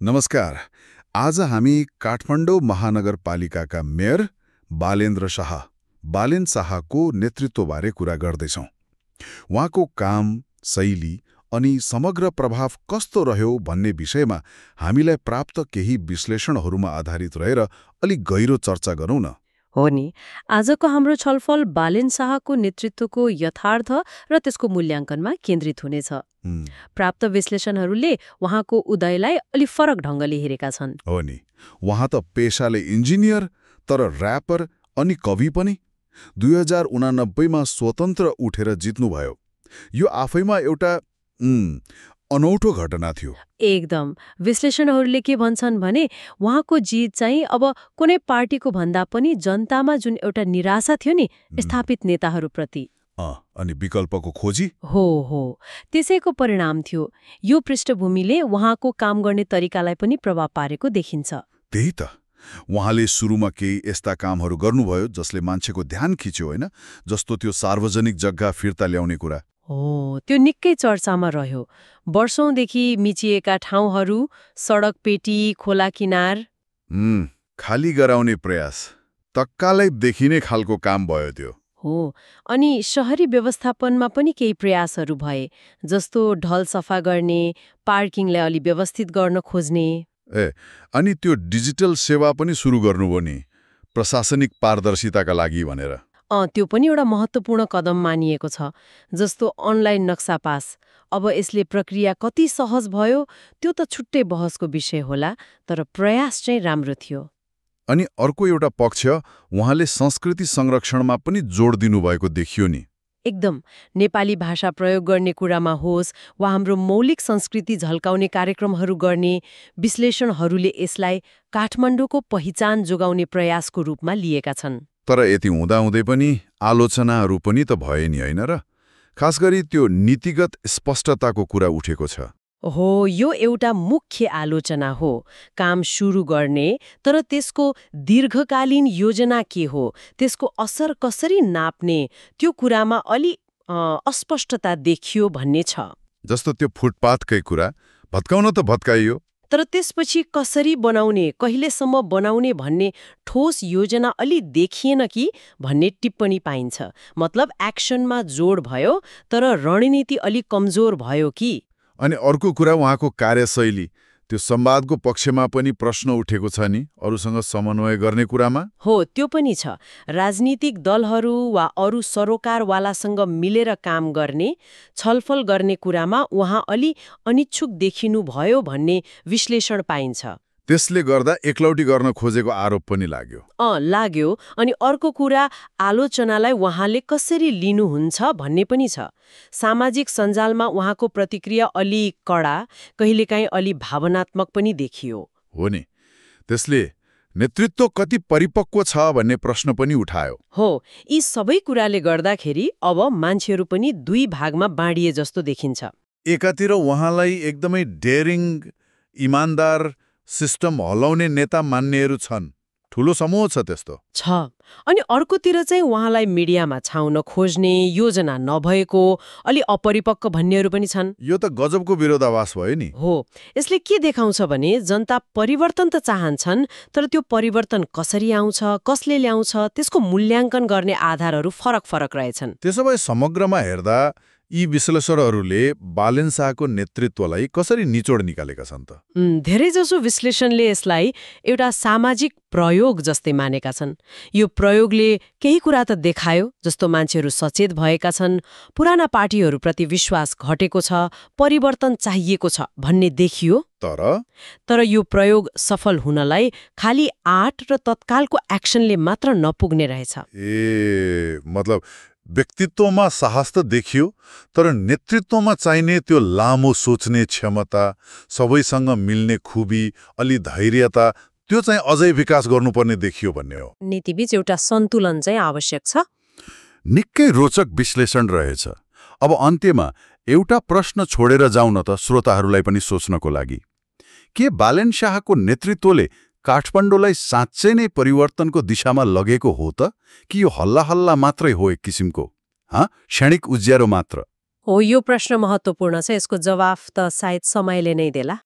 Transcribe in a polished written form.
नमस्कार। आज हामी काठमाडौँ महानगरपालिकाका मेयर बालेन शाहको नेतृत्वबारे कुरा गर्दैछौँ। उहाँको काम, शैली अनि समग्र प्रभाव कस्तो रह्यो भन्ने विषयमा हामीलाई प्राप्त केही विश्लेषणहरूमा आधारित रहेर अलिक गहिरो चर्चा गरौँ न। हो नि, आजको हाम्रो छलफल बालेन शाहको नेतृत्वको यथार्थ र त्यसको मूल्याङ्कनमा केन्द्रित हुनेछ। प्राप्त विश्लेषणहरूले उहाँको उदयलाई अलि फरक ढङ्गले हेरेका छन्। हो नि, उहाँ त पेशाले इन्जिनियर तर ऱ्यापर अनि कवि पनि। 2089मा स्वतन्त्र उठेर जित्नुभयो। यो आफैमा एउटा अनौठो घटना थियो। एकदम। विश्लेषणहरूले के भन्छन् भने उहाँको जित चाहिँ अब कुनै पार्टीको भन्दा पनि जनतामा जुन एउटा निराशा थियो नि स्थापित नेताहरूप्रति, अनि विकल्पको खोजी हो त्यसैको परिणाम थियो। यो पृष्ठभूमिले उहाँको काम गर्ने तरिकालाई पनि प्रभाव पारेको देखिन्छ। त्यही त, उहाँले सुरुमा केही यस्ता कामहरू गर्नुभयो जसले मान्छेको ध्यान खिच्यो, होइन? जस्तो त्यो सार्वजनिक जग्गा फिर्ता ल्याउने कुरा। हो, त्यो निकै चर्चामा रह्यो। वर्षौंदेखि मिचिएका ठाउँहरू, सडक पेटी, खोला किनार खाली गराउने प्रयास तक्कालै देखिने खालको काम भयो त्यो। हो, अनि शहरी व्यवस्थापनमा पनि केही प्रयासहरू भए, जस्तो ढल सफा गर्ने, पार्किङलाई अलि व्यवस्थित गर्न खोज्ने। अनि त्यो डिजिटल सेवा पनि सुरु गर्नुभयो नि, प्रशासनिक पारदर्शिताका लागि भनेर। त्यो पनि एउटा महत्त्वपूर्ण कदम मानिएको छ। जस्तो अनलाइन नक्सा पास। अब यसले प्रक्रिया कति सहज भयो त्यो त छुट्टै बहसको विषय होला, तर प्रयास चाहिँ राम्रो थियो। अनि अर्को एउटा पक्ष, उहाँले संस्कृति संरक्षणमा पनि जोड दिनुभएको देखियो नि। एकदम। नेपाली भाषा प्रयोग गर्ने कुरामा होस् वा हाम्रो मौलिक संस्कृति झल्काउने कार्यक्रमहरू गर्ने, विश्लेषणहरूले यसलाई काठमाडौँको पहिचान जोगाउने प्रयासको रूपमा लिएका छन्। तर यति हुँदाहुँदै पनि आलोचनाहरू पनि त भए नि, होइन र? खास गरी त्यो नीतिगत स्पष्टताको कुरा उठेको छ। हो, यो एउटा मुख्य आलोचना हो। काम सुरु गर्ने, तर त्यसको दीर्घकालीन योजना के हो, त्यसको असर कसरी नाप्ने, त्यो कुरामा अलि अस्पष्टता देखियो भन्ने छ। जस्तो त्यो फुटपाथकै कुरा, भत्काउन त भत्काइयो, तर त्यसपछि कसरी बनाउने, कहिलेसम्म बनाउने भन्ने ठोस योजना अलि देखिएन कि भन्ने टिप्पणी पाइन्छ। मतलब एक्सनमा जोड भयो तर रणनीति अलि कमजोर भयो कि। अनि अर्को कुरा, उहाँको कार्यशैली, त्यो संवादको पक्षमा पनि प्रश्न उठेको छ नि, अरूसँग समन्वय गर्ने कुरामा। हो, त्यो पनि छ। राजनीतिक दलहरू वा अरू सरोकारवालासँग मिलेर काम गर्ने, छलफल गर्ने कुरामा उहाँ अलि अनिच्छुक देखिनु भयो भन्ने विश्लेषण पाइन्छ। त्यसले गर्दा एकलौटी गर्न खोजेको आरोप पनि लाग्यो। लाग्यो। अनि अर्को कुरा, आलोचनालाई उहाँले कसरी लिनुहुन्छ भन्ने पनि छ। सामाजिक सञ्जालमा उहाँको प्रतिक्रिया अलि कडा, कहिलेकाहीँ अलि भावनात्मक पनि देखियो। हो नि, त्यसले नेतृत्व कति परिपक्व छ भन्ने प्रश्न पनि उठायो। हो, यी सबै कुराले गर्दाखेरि अब मान्छेहरू पनि दुई भागमा बाँडिए जस्तो देखिन्छ। एकातिर उहाँलाई एकदमै डेयरिङ, इमान्दार, सिस्टम हलाउने नेता मान्नेहरू छन्, ठूलो समूह छ त्यस्तो छ। अनि अर्कोतिर चाहिँ उहाँलाई मिडियामा छाउन खोज्ने, योजना नभएको, अलि अपरिपक्व भन्नेहरू पनि छन्। यो त गजबको विरोधाभास भयो नि। हो, यसले के देखाउँछ भने जनता परिवर्तन त चाहन्छन्, तर त्यो परिवर्तन कसरी आउँछ, कसले ल्याउँछ, त्यसको मूल्याङ्कन गर्ने आधारहरू फरक फरक रहेछन्। त्यसो भए समग्रमा हेर्दा यी विश्लेषणहरूले बालेन शाहको नेतृत्वलाई कसरी निचोड निकालेका छन् त? धेरैजसो विश्लेषणले यसलाई एउटा सामाजिक प्रयोग जस्तै मानेका छन्। यो प्रयोगले केही कुरा त देखायो, जस्तो मान्छेहरू सचेत भएका छन्, पुराना पार्टीहरूप्रति विश्वास घटेको छ, परिवर्तन चाहिएको छ भन्ने देखियो। तर यो प्रयोग सफल हुनलाई खालि आँट र तत्कालको एक्सनले मात्र नपुग्ने रहेछ। मतलब व्यक्तित्वमा साहस त देखियो, तर नेतृत्वमा चाहिने त्यो लामो सोच्ने क्षमता, सबैसँग मिल्ने खुबी, अलि धैर्यता, त्यो चाहिँ अझै विकास गर्नुपर्ने देखियो भन्ने हो। नीतिबीच एउटा सन्तुलन चाहिँ आवश्यक छ। निकै रोचक विश्लेषण रहेछ। अब अन्त्यमा एउटा प्रश्न छोडेर जाउँ न त, श्रोताहरूलाई पनि सोच्नको लागि। के बालेन शाहको नेतृत्वले काठमाडौँलाई साँच्चै नै परिवर्तनको दिशामा लगेको हो त, कि यो हल्ला हल्ला मात्रै हो, एक किसिमको क्षणिक उज्यारो मात्र? हो, यो प्रश्न महत्त्वपूर्ण छ। यसको जवाफ त सायद समयले नै देला।